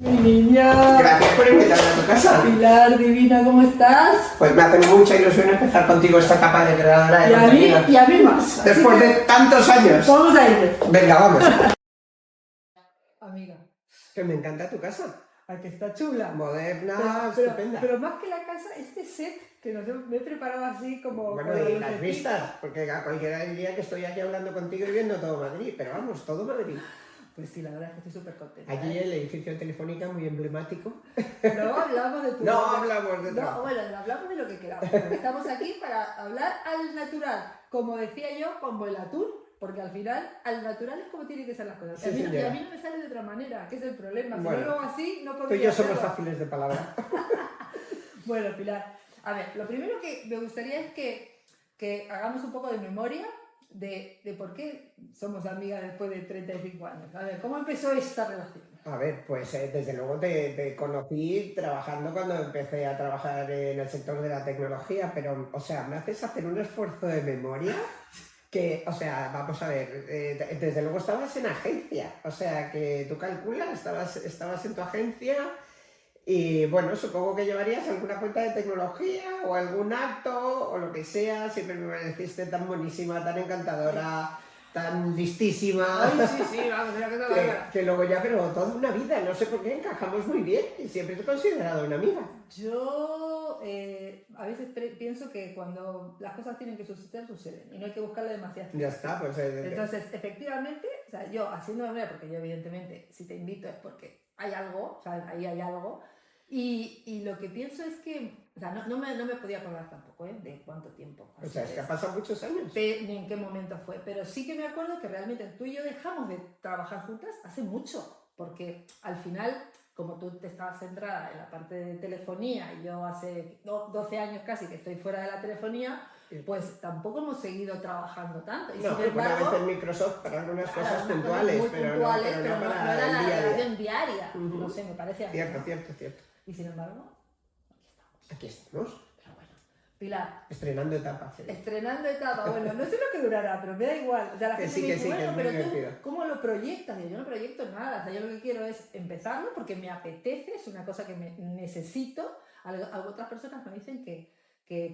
Mi niña. Gracias por invitarme a tu casa. Pilar, divina, ¿cómo estás? Pues me hace mucha ilusión empezar contigo esta etapa de creadora de contenido. Y a mí más. Después de tantos años. Vamos a ir. Venga, vamos. Amiga, Que me encanta tu casa. a que está chula. Moderna, estupenda. Pero más que la casa, este set que me he preparado así como... Bueno, y las vistas, porque a cualquiera diría que estoy aquí hablando contigo y viendo todo Madrid, pero vamos, todo Madrid. Pues sí, la verdad es que estoy súper contenta. Allí el edificio de Telefónica, muy emblemático. No hablamos de tu... No hablamos de trabajo. No, bueno, hablamos de lo que queramos. Porque estamos aquí para hablar al natural. Como decía yo, como el atún. Porque al final, al natural es como tienen que ser las cosas. Sí, y señora. a mí no me sale de otra manera, que es el problema. Si Bueno, no lo hago así, no podría Tú y yo somos hacerlo. fáciles de palabra. Bueno, Pilar, a ver, lo primero que me gustaría es que hagamos un poco de memoria de por qué somos amigas después de 35 años. A ver, ¿cómo empezó esta relación? A ver, pues desde luego te conocí trabajando cuando empecé a trabajar en el sector de la tecnología, pero, o sea, me haces hacer un esfuerzo de memoria que, o sea, vamos a ver, desde luego estabas en agencia, o sea, que tú calculas, estabas en tu agencia y, bueno, supongo que llevarías alguna cuenta de tecnología o algún acto o lo que sea, siempre me pareciste tan buenísima, tan encantadora, tan listísima. Ay, sí, vamos, era que te Que luego ya, pero toda una vida, no sé por qué encajamos muy bien y siempre te he considerado una amiga. Yo a veces pienso que cuando las cosas tienen que suceder, suceden y no hay que buscarle demasiado. Ya está, pues... Entonces, efectivamente, o sea, yo haciendo memoria, porque yo evidentemente si te invito es porque hay algo, o sea, ahí hay algo, y lo que pienso es que, o sea, no me podía acordar tampoco, de cuánto tiempo. o sea, es que ha pasado muchos años. Ni en qué momento fue, pero sí que me acuerdo que realmente tú y yo dejamos de trabajar juntas hace mucho, porque al final, como tú te estabas centrada en la parte de telefonía y yo hace 12 años casi que estoy fuera de la telefonía, pues tampoco hemos seguido trabajando tanto. Y No, sin embargo, alguna vez en Microsoft para algunas cosas unas puntuales, muy pero puntuales, no pero no para era el la día a día. relación diaria. Ujú. No sé, me parece a mí, Cierto, ¿no? cierto. Y sin embargo, Aquí estamos, pero bueno, Pilar, estrenando etapas. estrenando etapa, bueno, no sé lo que durará, pero me da igual. O sea, la Que gente sí, me que dice, sí, que bueno, es muy pero divertido. tú, ¿cómo lo proyectas? Digo, yo no proyecto nada, o sea, yo lo que quiero es empezarlo porque me apetece, es una cosa que me necesito. Otras personas me dicen que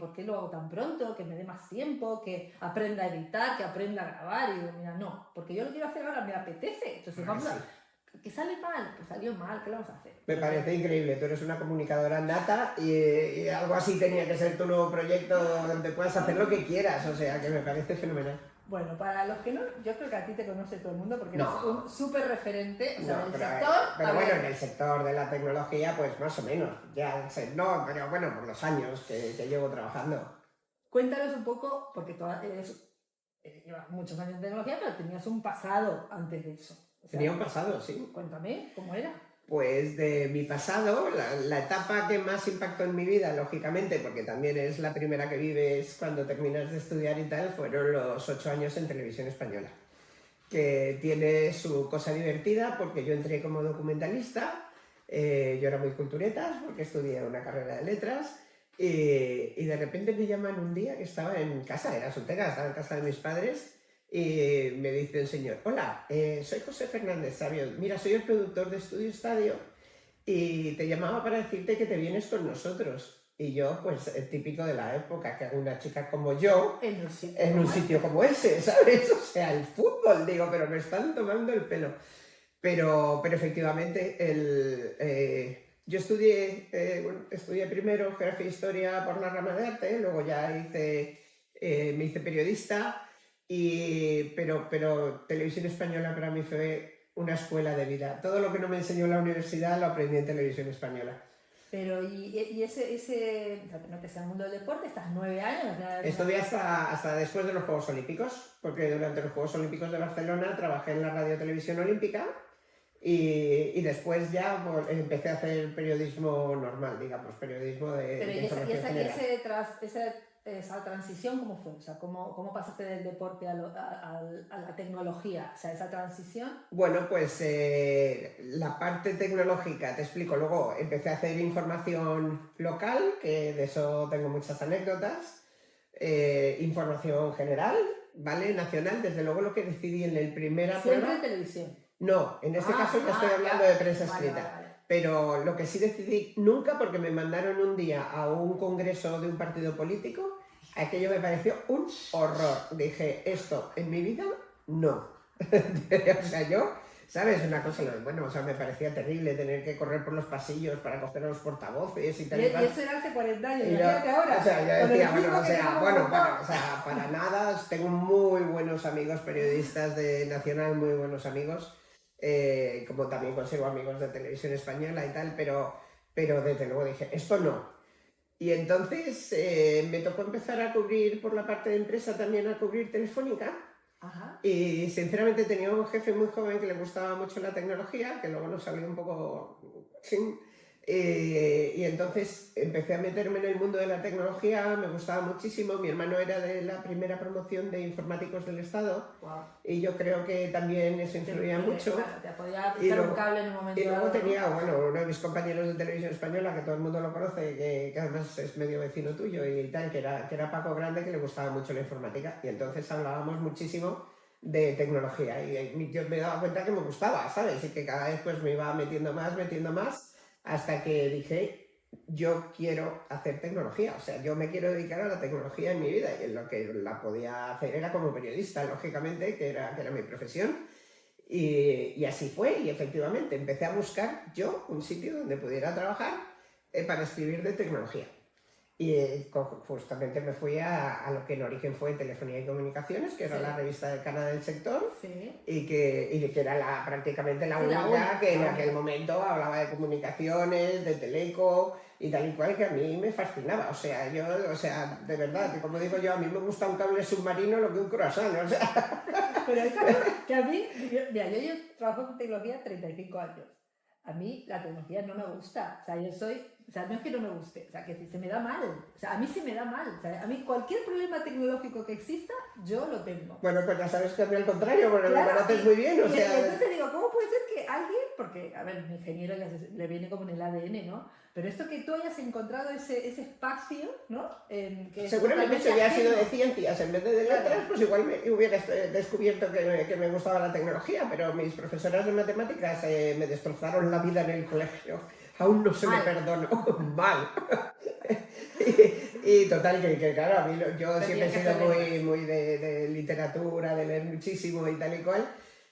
por qué lo hago tan pronto, que me dé más tiempo, que aprenda a editar, que aprenda a grabar, y digo, mira, no, porque yo lo quiero hacer ahora, me apetece, entonces vamos a... ¿Que sale mal? Pues salió mal, ¿qué lo vamos a hacer? Me parece increíble, tú eres una comunicadora nata y algo así tenía que ser tu nuevo proyecto donde puedas hacer lo que quieras, o sea, que me parece fenomenal. Bueno, para los que no, yo creo que a ti te conoce todo el mundo porque No. eres un súper referente, o sea, No, del pero, sector. pero a bueno, ver, en el sector de la tecnología, pues más o menos. Ya sé, no, pero bueno, por los años que llevo trabajando. cuéntanos un poco, porque llevas muchos años en tecnología, pero tenías un pasado antes de eso. O sea, Tenía un pasado, sí. Cuéntame, ¿cómo era? Pues de mi pasado, la etapa que más impactó en mi vida, lógicamente, porque también es la primera que vives cuando terminas de estudiar y tal, fueron los 8 años en Televisión Española, que tiene su cosa divertida porque yo entré como documentalista, yo era muy cultureta porque estudié una carrera de letras y de repente me llaman un día que estaba en casa, era soltera, estaba en casa de mis padres y me dice el señor, hola, soy José Fernández Sabio, mira, soy el productor de Estudio Estadio y te llamaba para decirte que te vienes con nosotros. Y yo, pues, típico de la época, que hago una chica como yo en un sitio como ese, ¿sabes? O sea, el fútbol, digo, pero me están tomando el pelo. Pero efectivamente, yo estudié primero Geografía e Historia por la rama de arte, luego ya me hice periodista, pero Televisión Española para mí fue una escuela de vida. Todo lo que no me enseñó la universidad lo aprendí en Televisión Española. Pero, y o sea, te metes en el mundo del deporte, estás 9 años. Estudié hasta después de los Juegos Olímpicos, porque durante los Juegos Olímpicos de Barcelona trabajé en la Radio Televisión Olímpica y después ya pues, empecé a hacer periodismo normal, digamos, periodismo de información general. Esa transición, ¿cómo fue? O sea, ¿cómo pasaste del deporte a la tecnología? O sea, esa transición... Bueno, pues la parte tecnológica, te explico. Luego empecé a hacer información local, que de eso tengo muchas anécdotas. Información general, ¿vale? Nacional, desde luego lo que decidí en el primer ¿Siempre prueba... en televisión? No, en este caso ya estoy hablando de prensa escrita. Vale. Pero lo que sí decidí nunca, porque me mandaron un día a un congreso de un partido político, aquello me pareció un horror. Dije, esto en mi vida no. O sea, yo, ¿sabes? Una cosa, bueno, o sea, me parecía terrible tener que correr por los pasillos para coger a los portavoces y tal. Y eso era hace 40 años, Y yo, imagínate ahora. o sea, yo decía, bueno, o sea, bueno, para nada, tengo muy buenos amigos periodistas de Nacional, muy buenos amigos, como también conservo amigos de Televisión Española y tal, pero desde luego dije, esto no. Y entonces me tocó empezar a cubrir por la parte de empresa, también a cubrir Telefónica. Ajá. Y sinceramente tenía un jefe muy joven que le gustaba mucho la tecnología, que luego nos salió un poco sin... y entonces empecé a meterme en el mundo de la tecnología, me gustaba muchísimo. Mi hermano era de la primera promoción de informáticos del Estado. Wow. Y yo creo que también eso influía mucho. Claro, te podía quitar un cable en un momento. Y luego dado, tenía, bueno, uno de mis compañeros de Televisión Española, que todo el mundo lo conoce, que además es medio vecino tuyo y tal, que era Paco Grande, que le gustaba mucho la informática. Y entonces hablábamos muchísimo de tecnología. Y yo me daba cuenta que me gustaba, ¿sabes? Y que cada vez pues me iba metiendo más, hasta que dije, yo quiero hacer tecnología, o sea, yo me quiero dedicar a la tecnología en mi vida, y en lo que la podía hacer era como periodista, lógicamente, que era mi profesión, y así fue, y efectivamente empecé a buscar yo un sitio donde pudiera trabajar para escribir de tecnología. Y justamente me fui a lo que en origen fue Telefonía y Comunicaciones, que era la revista decana del sector, y que era prácticamente la única que en aquel momento hablaba de comunicaciones, de teleco y tal y cual, que a mí me fascinaba. O sea, de verdad, que como digo yo, a mí me gusta un cable submarino lo que un croissant, o sea. Pero es que a mí, mira, yo trabajo con tecnología 35 años. A mí la tecnología no me gusta, o sea, no es que no me guste, o sea, que se me da mal, o sea, a mí se me da mal, o sea, a mí cualquier problema tecnológico que exista, yo lo tengo. Bueno, pues ya sabes que a mí al contrario, porque claro, lo conoces muy bien, o sea... Y entonces digo, ¿cómo puede ser que alguien, porque, a ver, mi ingeniero le viene como en el ADN, ¿no? Pero esto que tú hayas encontrado ese espacio, ¿no? Que seguramente si hubiera sido de ciencias en vez de letras, pues igual me hubiera descubierto que me gustaba la tecnología, pero mis profesoras de matemáticas me destrozaron la vida en el colegio. Aún no se me perdonó. Mal. y total, que claro, a mí yo siempre he sido muy de literatura, de leer muchísimo y tal y cual.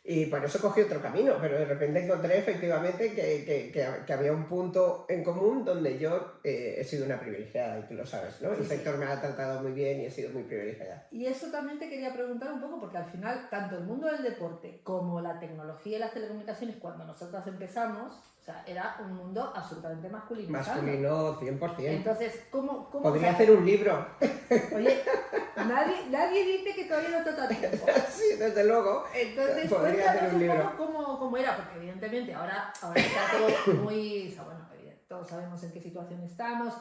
Y por eso cogí otro camino, pero de repente encontré efectivamente que había un punto en común donde yo he sido una privilegiada, y tú lo sabes, ¿no? El sector me ha tratado muy bien y he sido muy privilegiada. Y eso también te quería preguntar un poco, porque al final, tanto el mundo del deporte como la tecnología y las telecomunicaciones, cuando nosotras empezamos, o sea, era un mundo absolutamente masculino. Masculino 100%. Entonces, ¿cómo podría hacer un libro. Oye, nadie dice que todavía no está tiempo. Sí, desde luego. Entonces, cuéntanos un poco cómo era, porque evidentemente ahora está todo muy... O sea, bueno, todos sabemos en qué situación estamos,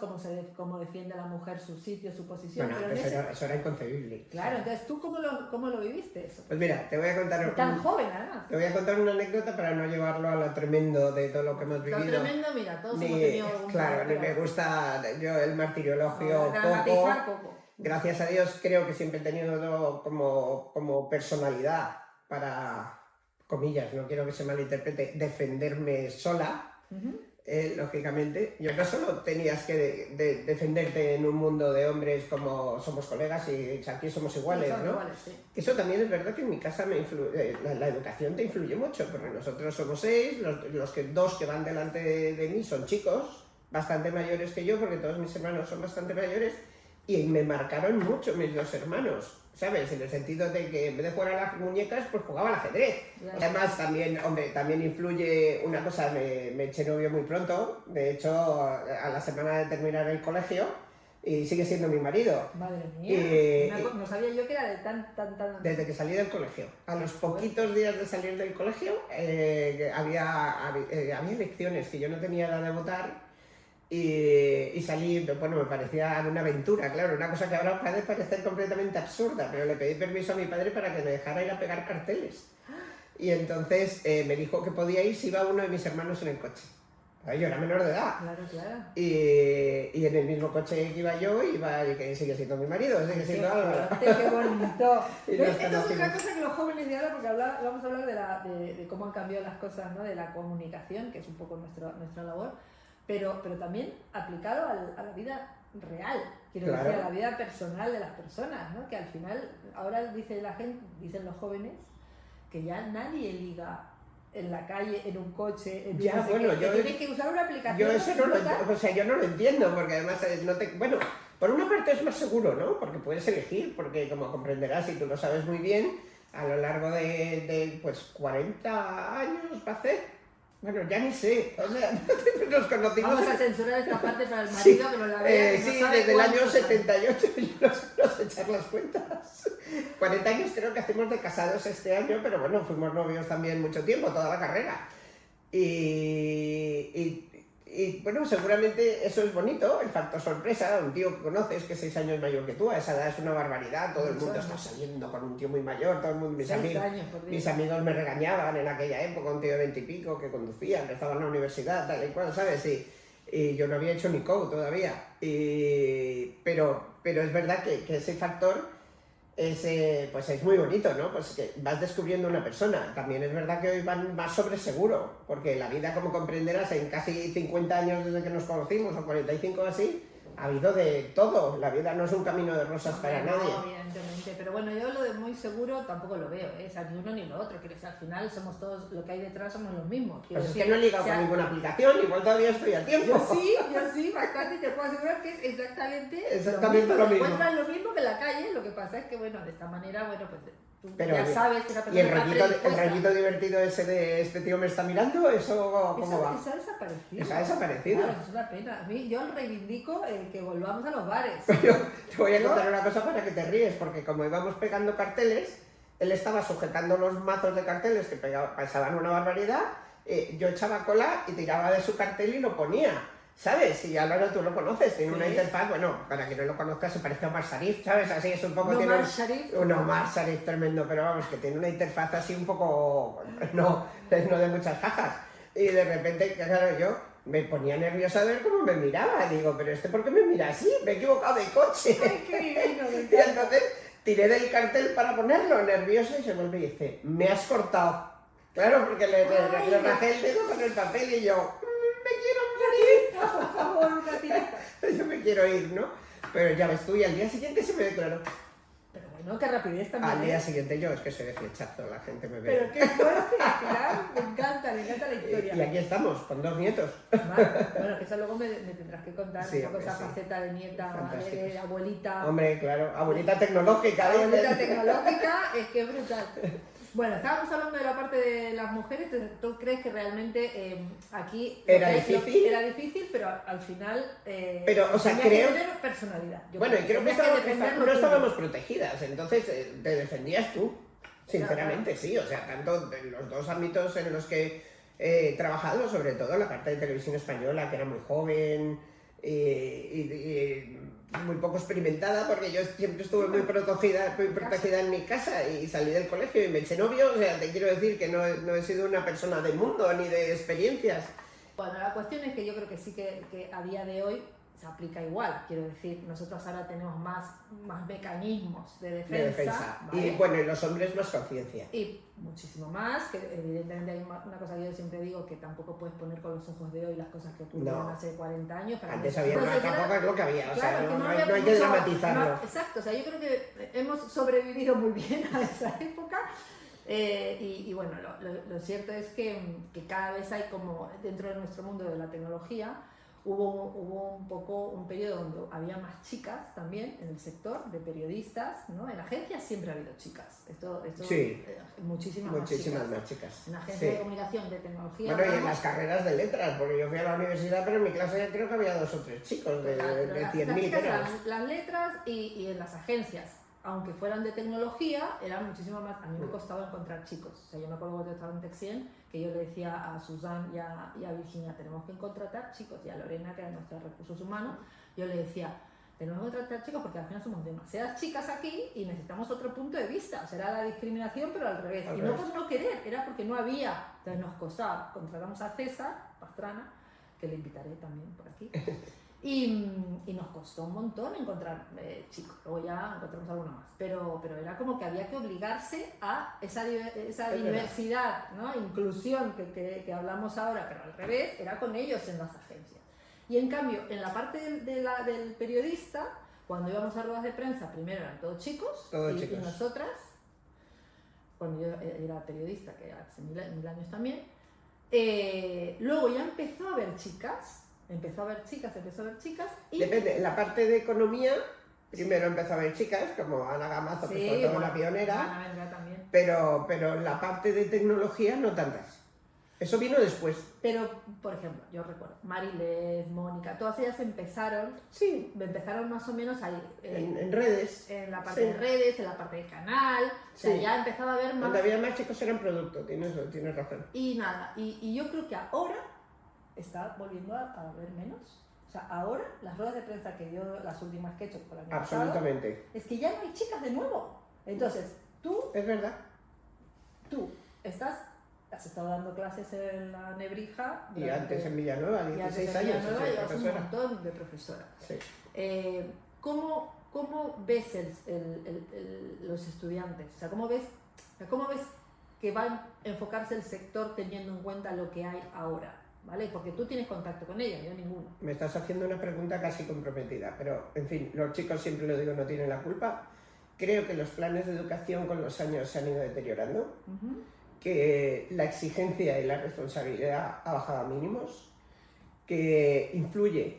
cómo defiende la mujer su sitio, su posición. Bueno, pero eso era inconcebible. Claro, entonces, ¿tú cómo lo viviste eso? Pues mira, te voy a contar... Tan joven, además. Te voy a contar una anécdota para no llevarlo a lo tremendo de todo lo que hemos vivido. Lo tremendo, mira, todos hemos tenido un... Claro, ni me gusta yo el martiriologio poco. Gracias a Dios creo que siempre he tenido como personalidad para, comillas, no quiero que se malinterprete, defenderme sola. Lógicamente, yo no solo tenías que defenderte en un mundo de hombres como somos colegas y aquí somos iguales, ¿no? Iguales, sí. Eso también es verdad que en mi casa la educación te influye mucho, porque nosotros somos 6, los dos que van delante de mí son chicos, bastante mayores que yo, porque todos mis hermanos son bastante mayores, y me marcaron mucho mis 2 hermanos. ¿Sabes? En el sentido de que en vez de jugar a las muñecas, pues jugaba al ajedrez. Además, también influye una cosa, me eché novio muy pronto, de hecho, a la semana de terminar el colegio, y sigue siendo mi marido. Madre mía, no sabía yo que era de tan... Desde que salí del colegio. A los poquitos días de salir del colegio, había elecciones que yo no tenía edad de votar, y salí, bueno, me parecía una aventura, claro, una cosa que ahora puede parecer completamente absurda, pero le pedí permiso a mi padre para que me dejara ir a pegar carteles. Y entonces me dijo que podía ir si iba uno de mis hermanos en el coche. Ay, yo era menor de edad. Claro, claro. Y en el mismo coche que iba yo, iba el que sigue siendo mi marido, sigue siendo Álvaro. Qué bonito. Y ¿Ves? nos Esto es conocimos. otra cosa que los jóvenes de ahora, porque vamos a hablar de cómo han cambiado las cosas, ¿no? De la comunicación, que es un poco nuestra labor, pero también aplicado a la vida real, quiero Claro. decir, a la vida personal de las personas, ¿no? Que al final, ahora dicen los jóvenes, que ya nadie liga en la calle, en un coche, en Ya, no sé bueno, qué, que yo- tienes que usar una aplicación. Yo eso no lo, para o sea, yo no lo entiendo, porque además bueno, por una parte es más seguro, ¿no? Porque puedes elegir, porque como comprenderás, y tú lo sabes muy bien, a lo largo de pues 40 años va a ser, bueno, ya ni sé, o sea, nos conocimos... Vamos a censurar esta parte para el Sí, marido que no la vea. que no sí, sabe desde el año cuántos años. 78, yo no sé echar las cuentas. 40 años creo que hacemos de casados este año, pero bueno, fuimos novios también mucho tiempo, toda la carrera. Y bueno, seguramente eso es bonito, el factor sorpresa, un tío que conoces que es 6 años mayor que tú, a esa edad es una barbaridad, todo el mundo está saliendo con un tío muy mayor, todo el mundo, 6 años, por Dios. mis amigos me regañaban en aquella época, un tío de 20 y pico que conducía, que estaba en la universidad, tal y cual, ¿sabes? Y yo no había hecho ni code todavía. Pero es verdad que ese factor pues es muy bonito, ¿no? Pues que vas descubriendo una persona. También es verdad que hoy van más sobre seguro, porque la vida, como comprenderás, en casi 50 años desde que nos conocimos, o 45 o así, ha habido de todo. La vida no es un camino de rosas para No, nadie. evidentemente, pero bueno, yo lo de muy seguro tampoco lo veo, ¿eh? O sea, ni uno ni lo otro, quiero decir, al final somos todos, lo que hay detrás somos los mismos. Quiero Pues es decir, que no he ligado o sea, con ninguna aplicación, igual todavía estoy a tiempo. yo sí, bastante, y te puedo asegurar que es exactamente lo mismo. Encuentras lo mismo que en la calle, lo que pasa es que, bueno, de esta manera, bueno, pues tú Pero ya sabes que esa persona ¿Y el está predispuesta. rollito divertido ese de este tío me está mirando? ¿Eso cómo va? Eso ha desaparecido. Eso ha desaparecido. Claro, es una pena. A mí, yo reivindico que volvamos a los bares. Yo te voy a contar una cosa para que te ríes, porque como íbamos pegando carteles, él estaba sujetando los mazos de carteles que pesaban una barbaridad, yo echaba cola y tiraba de su cartel y lo ponía, ¿sabes? Y Álvaro, tú lo conoces, tiene una interfaz, bueno, para que no lo conozcas, se parece a Omar Sharif, ¿sabes? Así es un poco... No, tiene Omar Sharif. un Omar Sharif tremendo, pero vamos, que tiene una interfaz así un poco... no de muchas jajas. Y de repente, claro, yo me ponía nerviosa de ver cómo me miraba. Digo, pero ¿por qué me mira así? Me he equivocado de coche. Ay, qué divino, me Y encanta. entonces tiré del cartel para ponerlo, nerviosa, y se vuelve y dice, me has cortado. Claro, porque le rajé el dedo con el papel y yo, me quiero Por favor, una tirita. morir. Yo me quiero ir, ¿no? Pero ya ves tú, y al día siguiente se me declaró. Pero bueno, qué rapidez también. Al día ¿eh? siguiente yo, es que soy de flechazo, la gente me ve. Pero qué fuerte, Pilar. Me encanta la historia. Y aquí estamos, con 2 nietos. Vale. Bueno, que eso luego me tendrás que contar Sí, un poco hombre, esa sí. faceta de nieta, Fantástico. de abuelita. Hombre, claro, abuelita tecnológica. ¿eh? Abuelita tecnológica, es que es brutal. Bueno, estábamos hablando de la parte de las mujeres. ¿Tú crees que realmente aquí Era difícil? Era difícil, pero al final Pero, o sea, tenías creo... que tener personalidad. Yo Bueno, y creo que tenías defender lo no tuyo. estábamos protegidas, entonces te defendías tú, sinceramente, sí, o sea, tanto en los dos ámbitos en los que he trabajado, sobre todo en la parte de televisión española, que era muy joven y muy poco experimentada, porque yo siempre estuve muy protegida en mi casa y salí del colegio y me eché novio, o sea, te quiero decir que no he sido una persona de mundo ni de experiencias. Bueno, la cuestión es que yo creo que sí que a día de hoy se aplica igual. Quiero decir, nosotros ahora tenemos más mecanismos de defensa. ¿vale? Y bueno, y los hombres más conciencia. Y muchísimo más, que evidentemente hay una cosa que yo siempre digo, que tampoco puedes poner con los ojos de hoy las cosas que ocurrieron hace 40 años. Antes había más, tampoco es lo que había, o sea, claro, que no había hay que mucho- dramatizarlo. no, exacto, o sea, yo creo que hemos sobrevivido muy bien a esa época. Y bueno, lo cierto es que cada vez hay como, dentro de nuestro mundo de la tecnología, hubo un poco un periodo donde había más chicas también en el sector de periodistas, ¿no? En agencias siempre ha habido chicas, esto Sí. Muchísimas Más chicas. En agencias de comunicación, de tecnología. Bueno, y en las carreras de letras, porque yo fui a la universidad, pero en mi clase creo que había 2 o 3 chicos de 100.000. Las letras y en las agencias, aunque fueran de tecnología, eran muchísimo más. A mí me costaba encontrar chicos. O sea, yo me acuerdo cuando yo estaba en Texien, que yo le decía a Susan y a Virginia, tenemos que contratar chicos, y a Lorena, que era nuestra recursos humanos, yo le decía, tenemos que contratar chicos porque al final somos demasiadas chicas aquí y necesitamos otro punto de vista. O sea, era la discriminación, pero al revés. Y no por no querer, era porque no había. Entonces nos costaba. Contratamos a César Pastrana, que le invitaré también por aquí. Y nos costó un montón encontrar chicos, luego ya encontramos alguno más, pero era como que había que obligarse a esa diversidad, ¿no? Inclusión que hablamos ahora, pero al revés, era con ellos en las agencias. Y en cambio, en la parte del periodista, cuando íbamos a ruedas de prensa, primero eran todos chicos, y nosotras, cuando yo era periodista, que hace 1000 años también, luego ya empezó a haber chicas y... Depende, en la parte de economía, primero empezó a haber chicas, como Ana Gamazo, que fue toda una pionera, Ana vendrá también. pero en la parte de tecnología no tantas. Eso vino después. Pero, por ejemplo, yo recuerdo, Marilés, Mónica, todas ellas empezaron más o menos ahí. En redes. En la parte de redes, en la parte de canal, o sea, ya empezaba a haber más... Donde había más chicos eran producto, tienes razón. Y nada, y yo creo que ahora está volviendo a haber menos. O sea, ahora, las ruedas de prensa que yo, las últimas que he hecho por el año absolutamente pasado, es que ya no hay chicas de nuevo. Entonces, tú... Es verdad. Tú has estado dando clases en la Nebrija. Y antes en Villanueva, 16 años. Villanueva llevas un montón de profesora. Sí. ¿Cómo ves los estudiantes? O sea, ¿cómo ves que va a enfocarse el sector teniendo en cuenta lo que hay ahora? ¿Vale? Porque tú tienes contacto con ellos, yo ninguno. Me estás haciendo una pregunta casi comprometida, pero en fin, los chicos, siempre lo digo, no tienen la culpa. Creo que los planes de educación con los años se han ido deteriorando, que la exigencia y la responsabilidad ha bajado a mínimos, que influye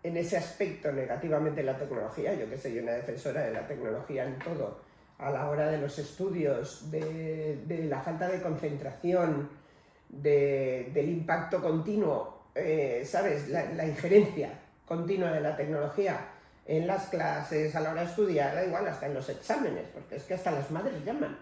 en ese aspecto negativamente la tecnología. Yo que soy una defensora de la tecnología en todo, a la hora de los estudios, de la falta de concentración, del impacto continuo, ¿sabes? La injerencia continua de la tecnología en las clases, a la hora de estudiar, da igual, hasta en los exámenes, porque es que hasta las madres llaman,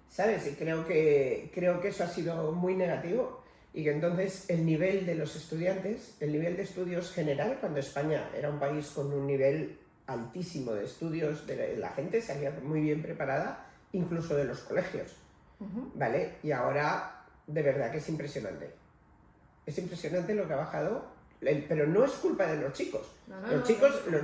¿sabes? Y creo que eso ha sido muy negativo y que entonces el nivel de los estudiantes, el nivel de estudios general, cuando España era un país con un nivel altísimo de estudios, la gente salía muy bien preparada, incluso de los colegios, ¿vale? Y ahora... De verdad que es impresionante. Es impresionante lo que ha bajado, pero no es culpa de los chicos. Los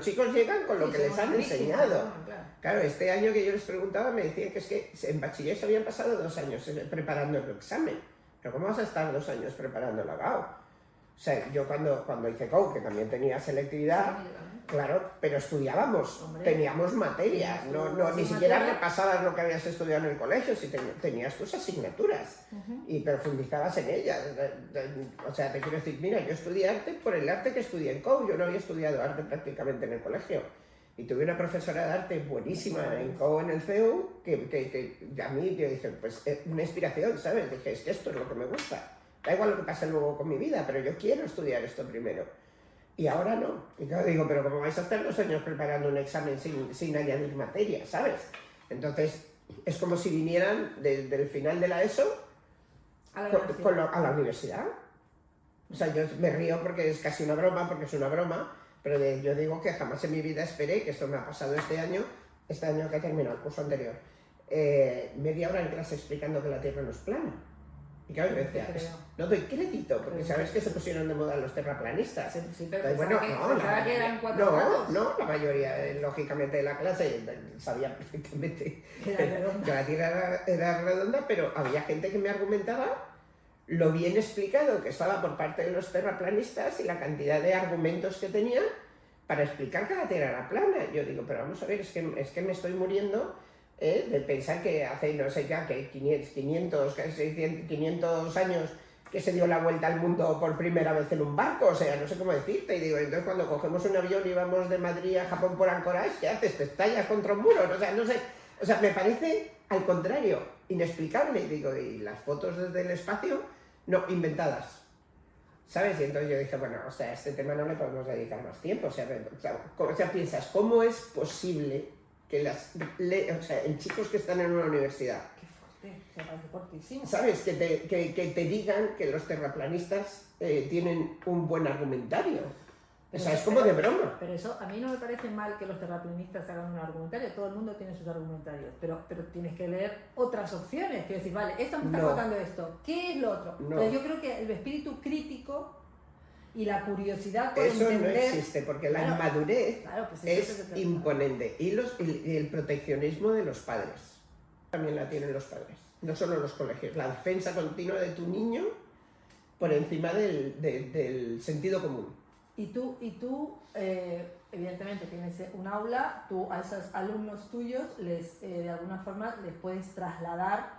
chicos llegan con lo que les han enseñado. Claro, este año que yo les preguntaba me decían que es que en bachiller se habían pasado 2 años preparando el examen. Pero ¿cómo vas a estar 2 años preparando la GAO? O sea, yo cuando hice COU, que también tenía selectividad, claro, pero estudiábamos, teníamos materias, ni siquiera repasabas lo que habías estudiado en el colegio, si tenías tus asignaturas y profundizabas en ellas. O sea, te quiero decir, mira, yo estudié arte por el arte que estudié en COU, yo no había estudiado arte prácticamente en el colegio. Y tuve una profesora de arte buenísima en COU, en el CEU, que a mí yo dije, pues una inspiración, ¿sabes? Dije, es que esto es lo que me gusta. Da igual lo que pase luego con mi vida, pero yo quiero estudiar esto primero. Y ahora no. Y claro, digo, pero ¿cómo vais a estar 2 años preparando un examen sin añadir materia, ¿sabes? Entonces, es como si vinieran del final de la ESO a la universidad. O sea, yo me río porque es casi una broma, porque es una broma, pero yo digo que jamás en mi vida esperé, que esto me ha pasado este año que ha terminado el curso anterior, media hora en clase explicando que la Tierra no es plana. Y claro, yo decía, no doy crédito, porque sabes que se pusieron de moda los terraplanistas. Sí, pero bueno, que eran 4 grados. No, la mayoría, lógicamente, de la clase sabía perfectamente que la Tierra era redonda, pero había gente que me argumentaba lo bien explicado que estaba por parte de los terraplanistas y la cantidad de argumentos que tenían para explicar que la Tierra era plana. Yo digo, pero vamos a ver, es que me estoy muriendo de pensar que hace, no sé ya, que 500 años que se dio la vuelta al mundo por primera vez en un barco, o sea, no sé cómo decirte. Y digo, entonces cuando cogemos un avión y vamos de Madrid a Japón por Anchorage, ¿qué haces? ¿Te estallas contra un muro? O sea, no sé, o sea, me parece, al contrario, inexplicable. Y digo, ¿y las fotos desde el espacio? No, inventadas, ¿sabes? Y entonces yo dije, bueno, o sea, a este tema no le podemos dedicar más tiempo. O sea, piensas, ¿cómo es posible que en chicos que están en una universidad, qué fuerte, se parece fortísimo, ¿sabes? Que te digan que los terraplanistas tienen un buen argumentario? O sea, es como de broma. Pero eso, a mí no me parece mal que los terraplanistas hagan un argumentario, todo el mundo tiene sus argumentarios, pero tienes que leer otras opciones, quiero decir, vale, esto me está contando esto, ¿qué es lo otro? No. Pero yo creo que el espíritu crítico y la curiosidad por Eso entender... no existe, porque la inmadurez pues es imponente. Y el proteccionismo de los padres. También la tienen los padres, no solo los colegios. La defensa continua de tu niño por encima del sentido común. Y tú evidentemente tienes un aula, tú a esos alumnos tuyos de alguna forma les puedes trasladar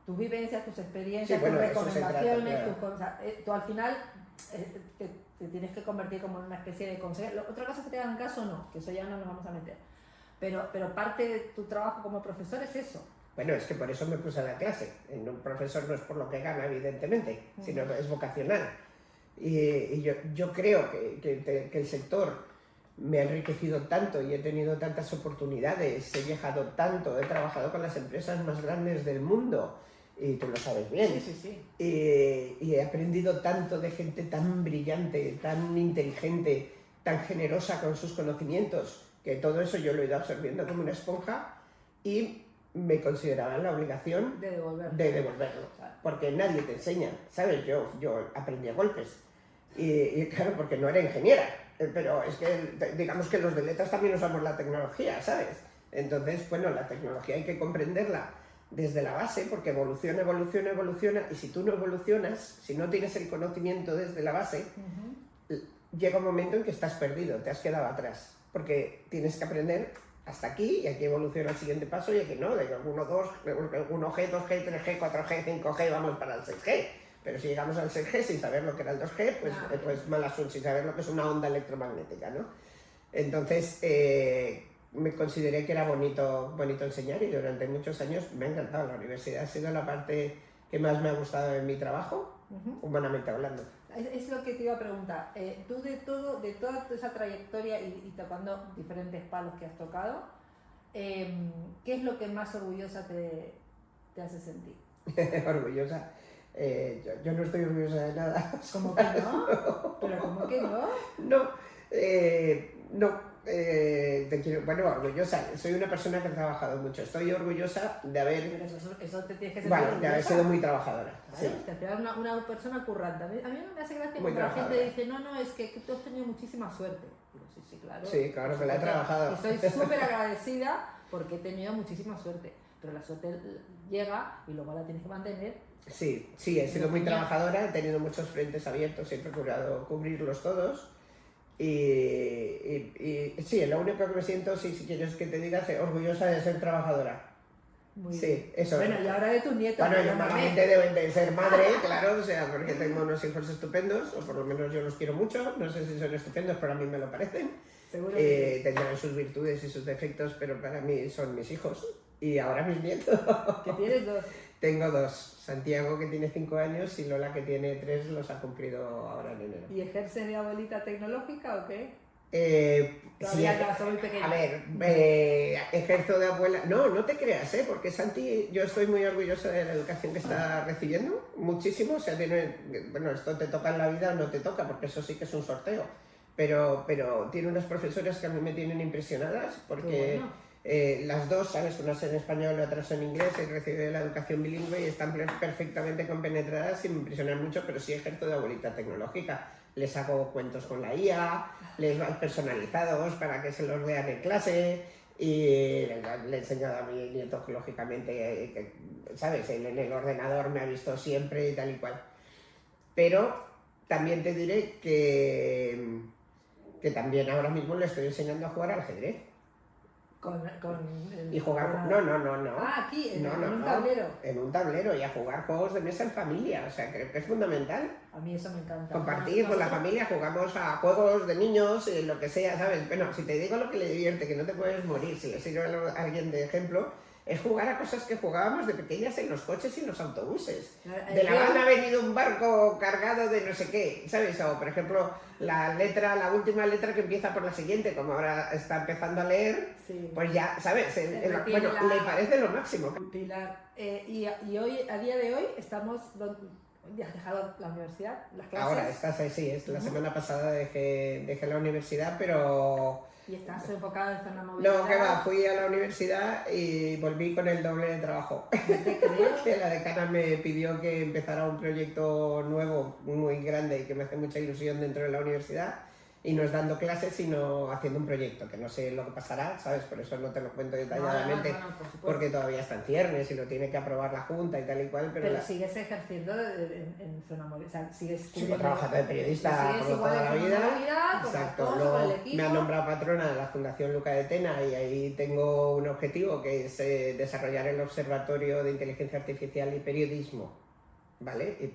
tus vivencias, tus experiencias, sí, bueno, tus recomendaciones, claro. tus cosas. Tú al final te tienes que convertir como en una especie de consejero. Otra cosa es que te hagan caso, no, que eso ya no nos vamos a meter. Pero parte de tu trabajo como profesor es eso. Bueno, es que por eso me puse a la clase. Un profesor no es por lo que gana, evidentemente, sino que es vocacional. Y yo creo que el sector me ha enriquecido tanto y he tenido tantas oportunidades, he viajado tanto, he trabajado con las empresas más grandes del mundo, y tú lo sabes bien. Sí. Y he aprendido tanto de gente tan brillante, tan inteligente, tan generosa con sus conocimientos, que todo eso yo lo he ido absorbiendo como una esponja y me consideraba la obligación de devolverlo. Claro. Porque nadie te enseña, ¿sabes? Yo aprendí a golpes. Y claro, porque no era ingeniera, pero es que digamos que los de letras también usamos la tecnología, ¿sabes? Entonces, bueno, la tecnología hay que comprenderla desde la base, porque evoluciona, y si tú no evolucionas, si no tienes el conocimiento desde la base, llega un momento en que estás perdido, te has quedado atrás, porque tienes que aprender hasta aquí, y aquí evoluciona el siguiente paso, y aquí no, de 1, 2, 1G, 2G, 3G, 4G, 5G, vamos para el 6G. Pero si llegamos al 6G sin saber lo que era el 2G, pues mala suerte, sin saber lo que es una onda electromagnética, ¿no? Entonces, me consideré que era bonito enseñar, y durante muchos años me ha encantado. La universidad ha sido la parte que más me ha gustado de mi trabajo, humanamente hablando. Es lo que te iba a preguntar. Tú de toda esa trayectoria y tocando diferentes palos que has tocado, ¿qué es lo que más orgullosa te hace sentir? Orgullosa. Yo no estoy orgullosa de nada. ¿Cómo que no? ¿Pero cómo que no? No, te quiero, bueno, orgullosa. Soy una persona que ha trabajado mucho. Estoy orgullosa de haber... Pero eso te tienes que sentir bueno, de haber sido muy trabajadora. Vale, sí. Te hace una persona currante. A mí no me hace gracia muy cuando la gente dice, no, es que tú has tenido muchísima suerte. Digo, sí, claro. Sí, claro que la he trabajado. Y soy súper agradecida porque he tenido muchísima suerte. Pero la suerte llega y luego la tienes que mantener. Sí, he sido muy trabajadora, he tenido muchos frentes abiertos, he procurado cubrirlos todos. Y sí, lo único que me siento, si quieres que te diga, es orgullosa de ser trabajadora. Muy sí, bien. Eso. Bueno, y ahora de tus nietos. Bueno, yo malamente deben de ser madre, claro, o sea, porque tengo unos hijos estupendos, o por lo menos yo los quiero mucho, no sé si son estupendos, pero a mí me lo parecen. Seguro que sí. Tendrán sus virtudes y sus defectos, pero para mí son mis hijos. Y ahora mis nietos. ¿Que tienes 2? Tengo 2. Santiago, que tiene 5 años, y Lola, que tiene 3, los ha cumplido ahora en enero. ¿Y ejerce de abuelita tecnológica o qué? Todavía sí, no, soy muy pequeña. A ver, ejerzo de abuela... No te creas, porque Santi, yo estoy muy orgullosa de la educación que está recibiendo, muchísimo. O sea, bueno, esto te toca en la vida o no te toca, porque eso sí que es un sorteo. Pero tiene unas profesoras que a mí me tienen impresionadas, porque... las dos, ¿sabes? Unas en español y otras en inglés, he recibido la educación bilingüe y están perfectamente compenetradas y me impresionan mucho, pero sí ejerzo de abuelita tecnológica. Les hago cuentos con la IA, les van personalizados para que se los vean en clase, y le he enseñado a mi nieto, lógicamente, ¿sabes? Él en el ordenador me ha visto siempre y tal y cual. Pero también te diré que también ahora mismo le estoy enseñando a jugar al ajedrez. Y jugar... No. Ah, aquí, en un tablero. En un tablero, y a jugar juegos de mesa en familia. O sea, creo que es fundamental. A mí eso me encanta. Compartir con la familia, jugamos a juegos de niños, lo que sea, ¿sabes? Bueno, si te digo lo que le divierte, que no te puedes morir, si le sirve a alguien de ejemplo, es jugar a cosas que jugábamos de pequeñas en los coches y en los autobuses. De La Habana ha venido un barco cargado de no sé qué, ¿sabes? O, por ejemplo, la última letra que empieza por la siguiente, como ahora está empezando a leer, sí. Pues ya, ¿sabes? Bueno, le parece lo máximo. Pilar, y hoy, a día de hoy, estamos... ¿Ya has dejado la universidad? ¿Las clases? Ahora, sí, la semana pasada dejé la universidad, pero ¿Y estás enfocada en zona movilidad? No, que va, fui a la universidad y volví con el doble de trabajo. Te creo. Que la decana me pidió que empezara un proyecto nuevo, muy grande y que me hace mucha ilusión dentro de la universidad. Y no es dando clases, sino haciendo un proyecto, que no sé lo que pasará, ¿sabes? Por eso no te lo cuento detalladamente, No, por supuesto. porque todavía está en ciernes y lo tiene que aprobar la Junta y tal y cual. Pero sigues ejerciendo en zona movilidad, o sea, sigues Sigo trabajando de periodista como toda la vida. Exacto. Luego me han nombrado patrona de la Fundación Luca de Tena y ahí tengo un objetivo que es desarrollar el Observatorio de Inteligencia Artificial y Periodismo, ¿vale? Y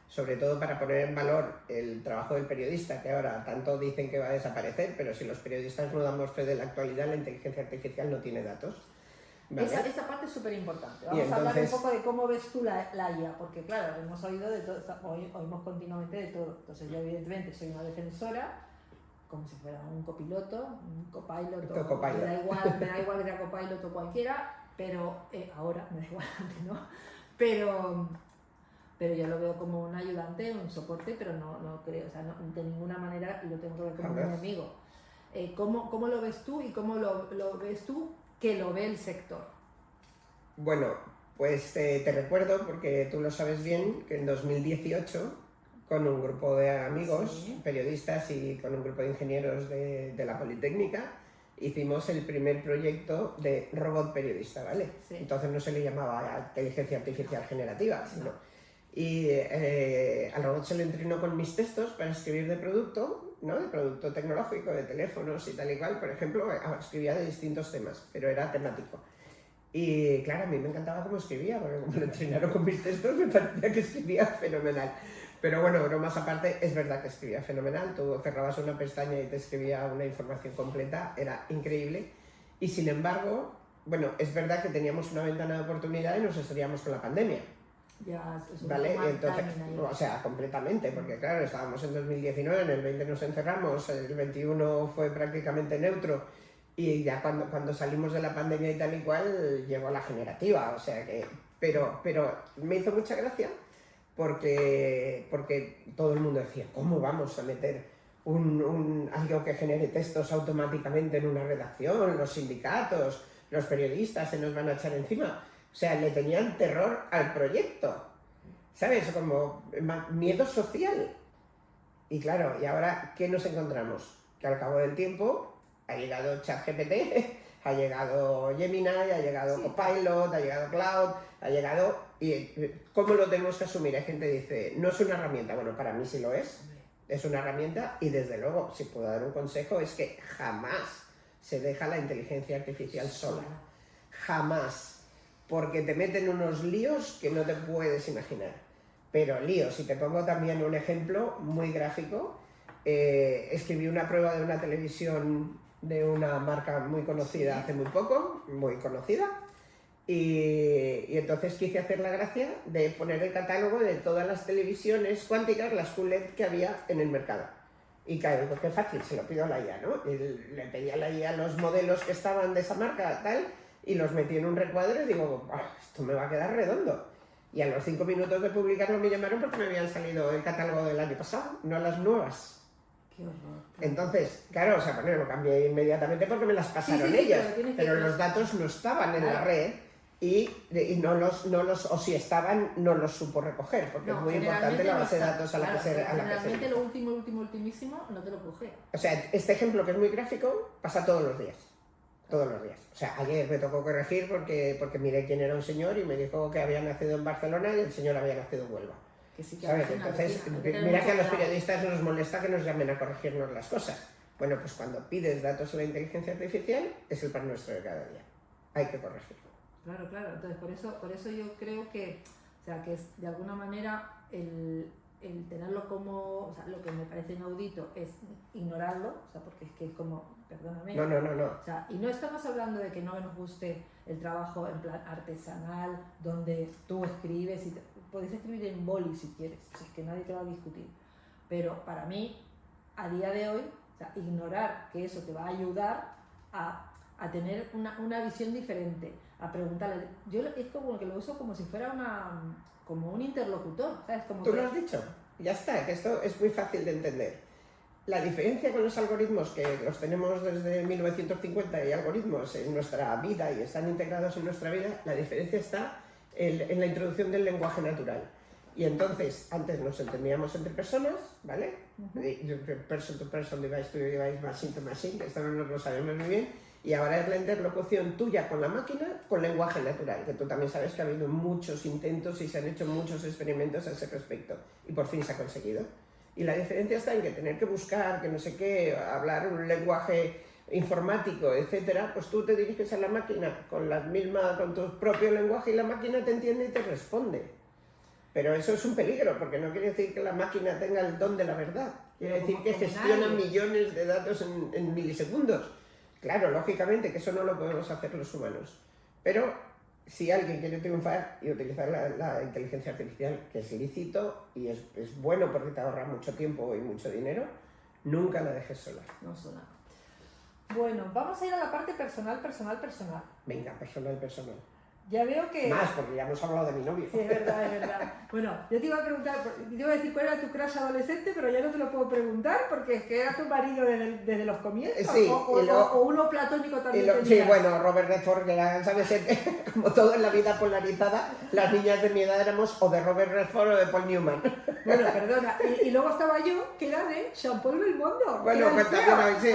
sobre todo para poner en valor el trabajo del periodista, que ahora tanto dicen que va a desaparecer, pero si los periodistas no damos fe de la actualidad, la inteligencia artificial no tiene datos. ¿Vale? Esa parte es súper importante. Vamos a hablar un poco de cómo ves tú la IA, porque claro, hemos oído de todo, oímos continuamente de todo. Entonces yo evidentemente soy una defensora, como si fuera un copiloto, un copilot, Copilot. me da igual que sea copilot o cualquiera, pero ahora me da igual antes, ¿no? Pero yo lo veo como un ayudante, un soporte, pero no creo, o sea, de ninguna manera lo tengo que ver como un enemigo. ¿Cómo lo ves tú y cómo lo ves tú que lo ve el sector? Bueno, pues te recuerdo, porque tú lo sabes bien, que en 2018, con un grupo de amigos, periodistas y con un grupo de ingenieros de la Politécnica, hicimos el primer proyecto de robot periodista, ¿vale? Sí. Entonces no se le llamaba inteligencia artificial generativa, sino... Y al robot se le entrenó con mis textos para escribir de producto, ¿no? De producto tecnológico, de teléfonos y tal y cual. Por ejemplo, escribía de distintos temas, pero era temático. Y claro, a mí me encantaba cómo escribía, porque como lo entrenaron con mis textos, me parecía que escribía fenomenal. Pero bueno, bromas aparte, es verdad que escribía fenomenal. Tú cerrabas una pestaña y te escribía una información completa, era increíble. Y sin embargo, bueno, es verdad que teníamos una ventana de oportunidad y nos estaríamos con la pandemia. Ya, ¿vale? Entonces, o sea, completamente, porque claro, estábamos en 2019, en el 20 nos encerramos, el 21 fue prácticamente neutro y ya cuando salimos de la pandemia y tal y cual llegó la generativa, o sea que... Pero me hizo mucha gracia porque todo el mundo decía, ¿cómo vamos a meter algo que genere textos automáticamente en una redacción? Los sindicatos, los periodistas se nos van a echar encima. O sea, le tenían terror al proyecto, ¿sabes? Como miedo social. Y claro, ¿y ahora qué nos encontramos? Que al cabo del tiempo ha llegado ChatGPT, ha llegado Gemini, ha llegado Copilot, ha llegado Cloud, ha llegado... ¿Y cómo lo tenemos que asumir? Hay gente que dice, no es una herramienta. Bueno, para mí sí lo es una herramienta y desde luego, si puedo dar un consejo, es que jamás se deja la inteligencia artificial sola. Jamás. Porque te meten unos líos que no te puedes imaginar. Pero líos, y te pongo también un ejemplo muy gráfico. Escribí una prueba de una televisión de una marca muy conocida hace muy poco, muy conocida, y entonces quise hacer la gracia de poner el catálogo de todas las televisiones cuánticas, las QLED que había en el mercado. Y claro, pues qué fácil, se lo pido a la IA, ¿no? Y le pedí a la IA los modelos que estaban de esa marca, tal, y los metí en un recuadro y digo, esto me va a quedar redondo. Y a los 5 minutos de publicarlo me llamaron porque me habían salido el catálogo del año pasado, no las nuevas. Qué horror. Entonces, claro, o sea, bueno, lo cambié inmediatamente porque me las pasaron ellas, pero los datos no estaban en la red y o si estaban, no los supo recoger, porque es muy importante la base de datos a la que se... Generalmente lo ultimísimo no te lo coge. O sea, este ejemplo que es muy gráfico pasa todos los días. Todos los días. O sea, ayer me tocó corregir porque miré quién era un señor y me dijo que había nacido en Barcelona y el señor había nacido en Huelva. Que sí, que ¿sabes? Entonces, mira que a los periodistas nos molesta que nos llamen a corregirnos las cosas. Bueno, pues cuando pides datos a la inteligencia artificial, es el pan nuestro de cada día. Hay que corregirlo. Claro. Entonces, por eso yo creo que, o sea, que es de alguna manera el tenerlo como, o sea, lo que me parece inaudito es ignorarlo, o sea, porque es que es como, perdóname. No. O sea, y no estamos hablando de que no nos guste el trabajo en plan artesanal, donde tú escribes y puedes escribir en boli si quieres, o sea, es que nadie te va a discutir. Pero para mí, a día de hoy, o sea, ignorar que eso te va a ayudar a tener una visión diferente, a preguntarle. Yo es como que lo uso como si fuera como un interlocutor, ¿sabes? Como Tú lo has dicho, ya está, que esto es muy fácil de entender. la diferencia con los algoritmos, que los tenemos desde 1950 y algoritmos en nuestra vida y están integrados en nuestra vida, la diferencia está en la introducción del lenguaje natural. Y entonces, antes nos entendíamos entre personas, ¿vale? Person to person, device to device, machine to machine, que esto no lo sabemos muy bien. Y ahora es la interlocución tuya con la máquina con lenguaje natural, que tú también sabes que ha habido muchos intentos y se han hecho muchos experimentos a ese respecto. Y por fin se ha conseguido. Y la diferencia está en que tener que buscar, que no sé qué, hablar un lenguaje informático, etcétera, pues tú te diriges a la máquina con tu propio lenguaje y la máquina te entiende y te responde. Pero eso es un peligro, porque no quiere decir que la máquina tenga el don de la verdad. Quiere decir que gestiona millones de datos en milisegundos. Claro, lógicamente que eso no lo podemos hacer los humanos. Pero si alguien quiere triunfar y utilizar la inteligencia artificial, que es lícito y es bueno porque te ahorra mucho tiempo y mucho dinero, nunca la dejes sola. No sola. Bueno, vamos a ir a la parte personal. Venga, personal. Ya veo que... Más, porque ya hemos hablado de mi novio. Sí, es verdad. Bueno, yo te iba a preguntar, te iba a decir cuál era tu crush adolescente, pero ya no te lo puedo preguntar porque es que era tu marido desde los comienzos. Sí, o uno platónico también. Sí, bueno, Robert Redford, que era, ¿sabes? Como todo en la vida polarizada, las niñas de mi edad éramos o de Robert Redford o de Paul Newman. Bueno, perdona. Y luego estaba yo, que era de Jean-Paul Belmondo. Bueno, pues también, sí,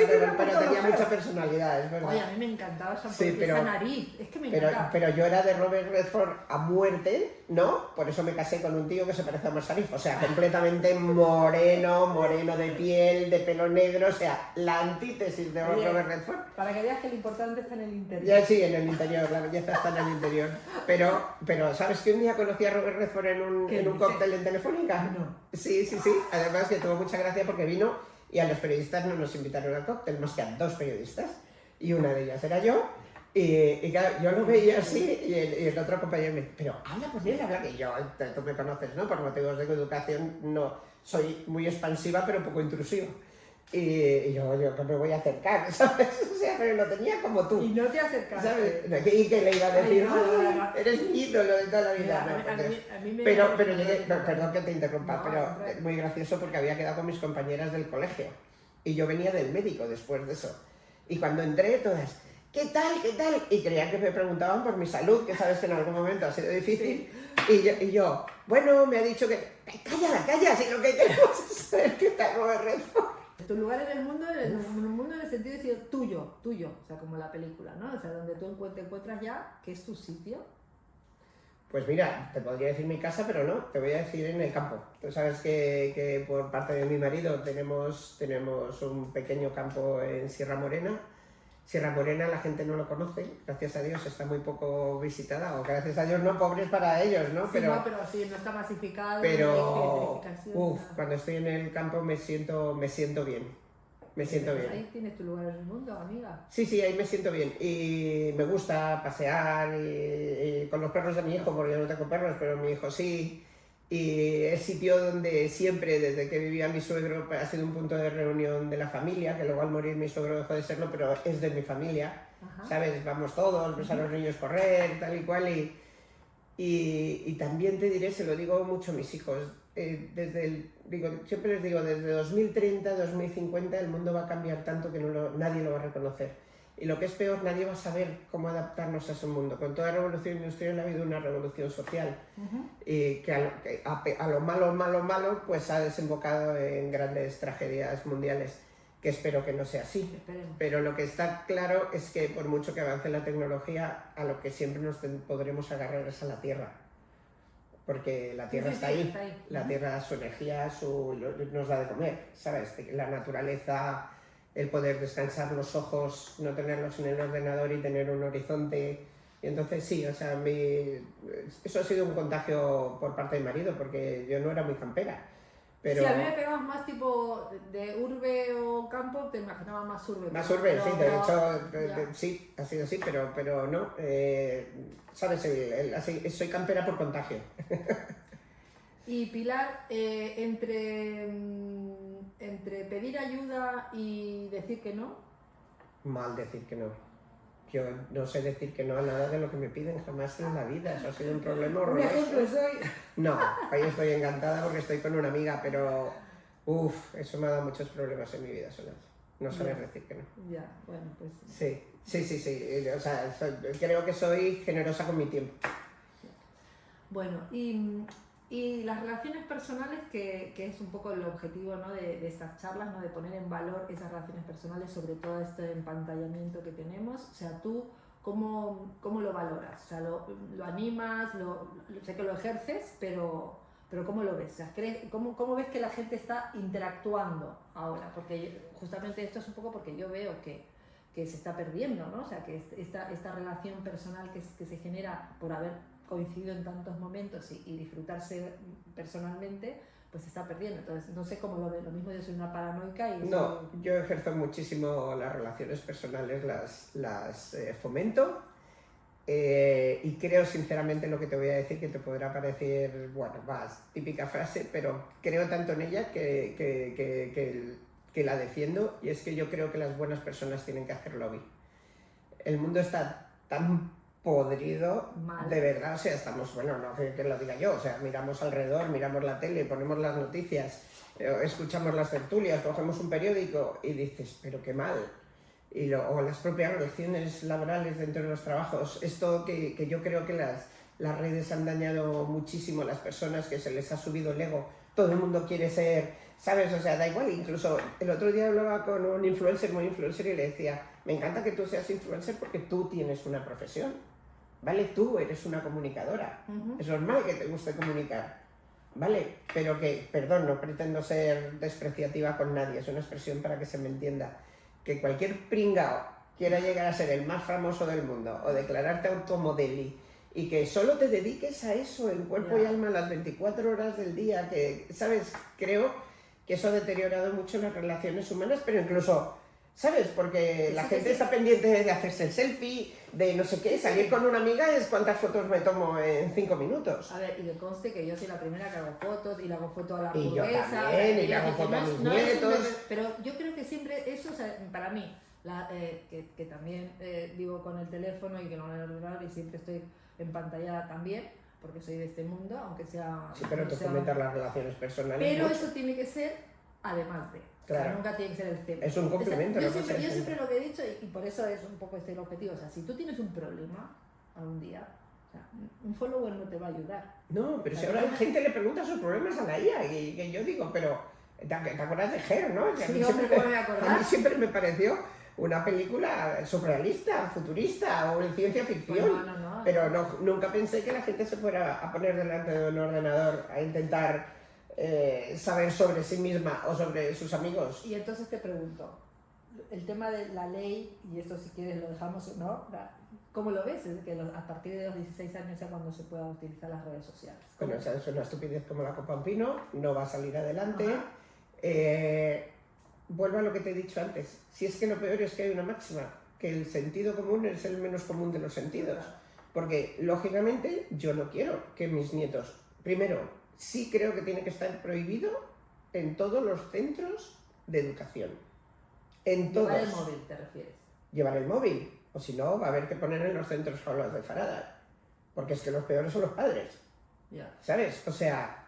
pero tenía mucha personalidad, es verdad. Oye, a mí me encantaba Jean-Paul, sí, esa nariz, es que me encantaba. Pero yo era de Robert Redford a muerte, ¿no? Por eso me casé con un tío que se parece a Marsarif, o sea, completamente moreno de piel, de pelo negro, o sea, la antítesis de Robert Redford. Para que veas que lo importante está en el interior. Ya sí, en el interior, la belleza está en el interior. Pero ¿sabes que un día conocí a Robert Redford en un cóctel en Telefónica? No. Sí. Además que tuvo mucha gracia porque vino y a los periodistas no nos invitaron al cóctel, más que a 2 periodistas. Y una de ellas era yo. Y claro, yo lo veía así y el otro compañero me dice, pero habla con él, habla que yo, tú me conoces, ¿no? Por motivos de educación no soy muy expansiva pero poco intrusiva. Y yo que me voy a acercar, ¿sabes? O sea, pero lo tenía como tú. Y no te acercaste. ¿Sabes? ¿Y qué le iba a decir? No. Eres mi ídolo de toda la vida. A mí me... Pero llegué, perdón que te interrumpa, pero muy gracioso porque había quedado con mis compañeras del colegio. Y yo venía del médico después de eso. Y cuando entré, todas... ¿Qué tal? Y creían que me preguntaban por mi salud, que sabes que en algún momento ha sido difícil. Sí. Y yo, bueno, me ha dicho que... Calla, si lo que queremos es saber qué tal Robert Redford. Tu lugar en el mundo en el sentido de decir tuyo, o sea, como la película, ¿no? O sea, donde tú te encuentras ya, que es tu sitio. Pues mira, te podría decir mi casa, pero no, te voy a decir en el campo. Tú sabes que por parte de mi marido tenemos un pequeño campo en Sierra Morena. Sierra Morena la gente no lo conoce, gracias a Dios está muy poco visitada, o gracias a Dios no, pobres para ellos, ¿no? Sí, pero sí, no está masificado. Pero, cuando estoy en el campo me siento bien. Ahí tienes tu lugar en el mundo, amiga. Sí, ahí me siento bien. Y me gusta pasear y con los perros de mi hijo, porque yo no tengo perros, pero mi hijo sí. Y es sitio donde siempre, desde que vivía mi suegro, ha sido un punto de reunión de la familia, que luego al morir mi suegro dejó de serlo, pero es de mi familia. Ajá. ¿Sabes? Vamos todos, ves a los niños correr, tal y cual. Y también te diré, se lo digo mucho a mis hijos, siempre les digo, desde 2030, 2050 el mundo va a cambiar tanto que nadie lo va a reconocer. Y lo que es peor, nadie va a saber cómo adaptarnos a ese mundo. Con toda revolución industrial ha habido una revolución social y que a lo malo, pues ha desembocado en grandes tragedias mundiales, que espero que no sea así. Esperemos. Pero lo que está claro es que por mucho que avance la tecnología, a lo que siempre nos podremos agarrar es a la Tierra. Porque la Tierra está ahí. La Tierra, su energía, nos da de comer, ¿sabes? La naturaleza... el poder descansar los ojos, no tenerlos en el ordenador y tener un horizonte. Y entonces sí, o sea, eso ha sido un contagio por parte de mi marido, porque yo no era muy campera. Pero... Sí, a mí me pegabas más tipo de urbe o campo, te imaginaba más urbe. Más urbe, sí, de hecho, sí, ha sido así, pero no. ¿Sabes? Soy campera por contagio. Y Pilar, entre pedir ayuda y decir que no. Mal decir que no. Yo no sé decir que no a nada de lo que me piden jamás en la vida. Eso ha sido un problema horroroso. Un ejemplo soy. No, hoy estoy encantada porque estoy con una amiga, pero Uf, eso me ha dado muchos problemas en mi vida, Solange. No saber decir que no. Ya, bueno, pues... Sí. O sea, creo que soy generosa con mi tiempo. Bueno, y las relaciones personales, que es un poco el objetivo, ¿no?, de estas charlas, ¿no?, de poner en valor esas relaciones personales sobre todo este empantallamiento que tenemos. O sea, tú, ¿cómo lo valoras? O sea, ¿lo animas? Sé que lo ejerces, pero ¿cómo lo ves? O sea, ¿cómo ves que la gente está interactuando ahora? Porque justamente esto es un poco porque yo veo que se está perdiendo, ¿no? O sea, que esta relación personal que se genera por haber coincidido en tantos momentos y disfrutarse personalmente, pues se está perdiendo. Entonces, no sé cómo lo ve. Lo mismo, yo soy una paranoica y... No, yo ejerzo muchísimo las relaciones personales, las fomento, y creo sinceramente lo que te voy a decir, que te podrá parecer, bueno, típica frase, pero creo tanto en ella que la defiendo, y es que yo creo que las buenas personas tienen que hacer lobby. El mundo está tan podrido, mal, de verdad, o sea, estamos, bueno, no que lo diga yo, o sea, miramos alrededor, miramos la tele, ponemos las noticias, escuchamos las tertulias, cogemos un periódico y dices, pero qué mal. O las propias relaciones laborales dentro de los trabajos, esto que yo creo que las redes han dañado muchísimo a las personas, que se les ha subido el ego, todo el mundo quiere ser, ¿sabes? O sea, da igual. Incluso el otro día hablaba con un influencer, muy influencer, y le decía, me encanta que tú seas influencer porque tú tienes una profesión, ¿vale? Tú eres una comunicadora, es normal que te guste comunicar, ¿vale? Pero que, perdón, no pretendo ser despreciativa con nadie, es una expresión para que se me entienda, que cualquier pringao quiera llegar a ser el más famoso del mundo o declararte automodeli y que solo te dediques a eso en cuerpo y alma las 24 horas del día, que, ¿sabes? Creo que eso ha deteriorado mucho las relaciones humanas, pero incluso, ¿sabes? Porque la gente está pendiente de hacerse el selfie, de no sé qué, salir con una amiga es cuántas fotos me tomo en 5 minutos. A ver, y que conste que yo soy la primera que hago fotos, y le hago foto a la Y yo hamburguesa, también, y le hago foto a mis nietos. Pero yo creo que siempre eso, o sea, para mí, que también vivo con el teléfono y que no me lo ordenador y siempre estoy empantallada también, porque soy de este mundo, aunque sea... Sí, pero no tú sea, fomentas las relaciones personales. Pero mucho. eso tiene que ser además de... Claro. O sea, nunca tiene que ser el centro. Es un complemento. O sea, yo siempre lo que he dicho, y por eso es un poco el objetivo, o sea, si tú tienes un problema algún día, o sea, un follower no te va a ayudar. No, pero si ahora la gente le pregunta sus problemas a la IA, y que yo digo, pero ¿te acuerdas de Her, no? Que Sí, hombre, ¿cómo me voy a acordar? A mí siempre me pareció una película surrealista, futurista o de ciencia ficción. Pues no. Pero nunca pensé que la gente se fuera a poner delante de un ordenador a intentar saber sobre sí misma o sobre sus amigos. Y entonces te pregunto, el tema de la ley, y esto si quieres lo dejamos, ¿no? ¿Cómo lo ves? Es que a partir de los 16 años ya cuando se puedan utilizar las redes sociales. Bueno, o sea, es una estupidez como la copa en pino, no va a salir adelante. Vuelvo a lo que te he dicho antes, si es que lo peor es que hay una máxima, que el sentido común es el menos común de los sentidos. Porque, lógicamente, yo no quiero que mis nietos, primero, sí creo que tiene que estar prohibido en todos los centros de educación. En todos. Llevar el móvil, ¿te refieres? Llevar el móvil, o si no, va a haber que poner en los centros jaulas de Faraday. Porque es que los peores son los padres. Yeah. ¿Sabes? O sea,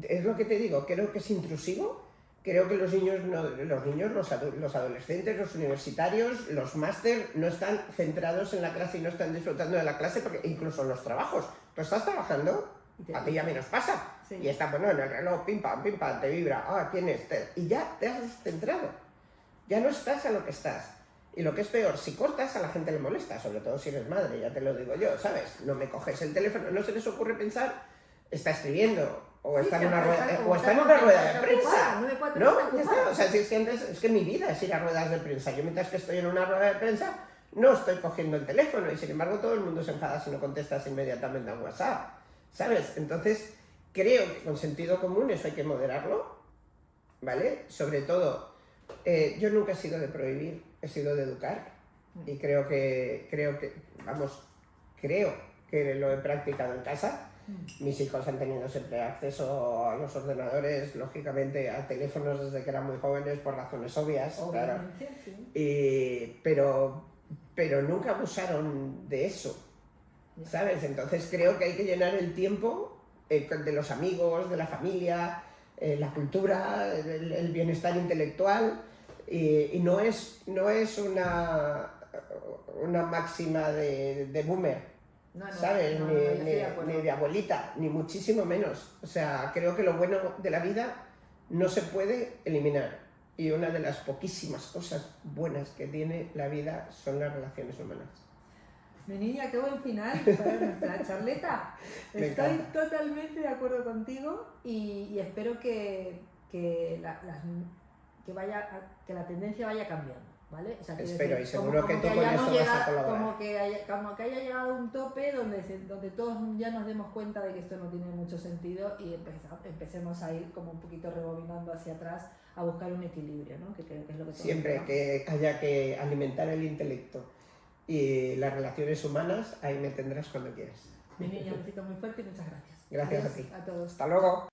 es lo que te digo, creo que es intrusivo. Creo que los niños, los adolescentes, los universitarios, los máster no están centrados en la clase y no están disfrutando de la clase, porque incluso en los trabajos. ¿Tú estás trabajando? A ti ya menos pasa. Sí. Y está, bueno, en el reloj, pim pam, te vibra, ¿quién es? Y ya te has descentrado. Ya no estás a lo que estás. Y lo que es peor, si cortas, a la gente le molesta, sobre todo si eres madre, ya te lo digo yo, ¿sabes? No me coges el teléfono, no se les ocurre pensar, está escribiendo, o está en una rueda de prensa. ¿No? Ya está. O sea, si es que antes, es que mi vida es ir a ruedas de prensa. Yo mientras que estoy en una rueda de prensa, no estoy cogiendo el teléfono, y sin embargo todo el mundo se enfada si no contestas inmediatamente a WhatsApp, ¿sabes? Entonces, creo que con sentido común eso hay que moderarlo, ¿vale? Sobre todo, yo nunca he sido de prohibir, he sido de educar, y creo que lo he practicado en casa. Mis hijos han tenido siempre acceso a los ordenadores, lógicamente a teléfonos desde que eran muy jóvenes por razones obvias, claro. Sí. Pero nunca abusaron de eso, ¿sabes? Entonces creo que hay que llenar el tiempo de los amigos, de la familia, la cultura, el bienestar intelectual, y no es una máxima de boomer, ¿sabes? Ni de abuelita, ni muchísimo menos. O sea, creo que lo bueno de la vida no se puede eliminar. Y una de las poquísimas cosas buenas que tiene la vida son las relaciones humanas. Mi niña, qué buen final para nuestra charleta. Estoy totalmente de acuerdo contigo y espero que la tendencia vaya cambiando, ¿vale? O sea, espero, decir, y seguro que tú con eso vas a colaborar. Como que haya llegado a un tope donde todos ya nos demos cuenta de que esto no tiene mucho sentido y empecemos a ir como un poquito rebobinando hacia atrás a buscar un equilibrio, ¿no? Que creo que es lo que siempre que haya que alimentar el intelecto y las relaciones humanas, ahí me tendrás cuando quieras. Mi niña, un besito muy fuerte y muchas gracias. Gracias. Adiós a ti. A todos. Hasta luego.